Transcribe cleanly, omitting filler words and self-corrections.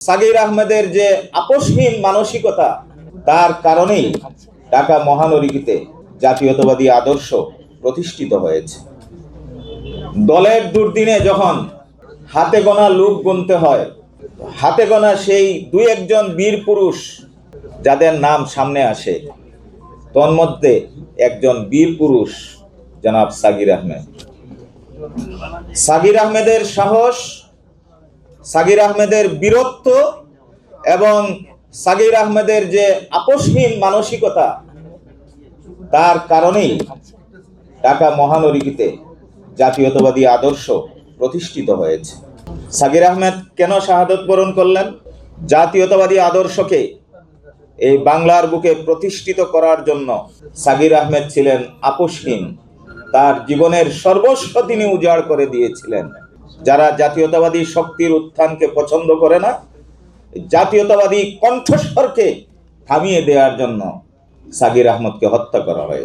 সাগির আহমেদের যে আপোষহীন মানসিকতা, তার কারণেই ঢাকা মহানগরীতে জাতীয়তাবাদী আদর্শ প্রতিষ্ঠিত হয়েছে। দলের দুর্দিনে যখন হাতে গোনা লোক গুনতে হয়, হাতে গোনা সেই দুই একজন বীর পুরুষ যাদের নাম সামনে আসে, তন্মধ্যে একজন বীর পুরুষ জনাব সাগির আহমেদ। সাগির আহমেদের সাহস, সাগির আহমেদের বীরত্ব এবং সাগির আহমেদের যে আপোষহীন মানসিকতা, তার কারণেই ঢাকা মহানগরীতে জাতীয়তাবাদী আদর্শ প্রতিষ্ঠিত হয়েছে। সাগির আহমেদ কেন শাহাদত বরণ করলেন? জাতীয়তাবাদী আদর্শকে এই বাংলার বুকে প্রতিষ্ঠিত করার জন্য সাগির আহমেদ ছিলেন আপোষহীন। তার জীবনের সর্বস্ব তিনি উজাড় করে দিয়েছিলেন। যারা জাতীয়তাবাদী শক্তির উত্থানকে পছন্দ করে না, জাতীয়তাবাদী কণ্ঠস্বরকে থামিয়ে দেওয়ার জন্য সাগির আহমদকে হত্যা করা হয়েছে।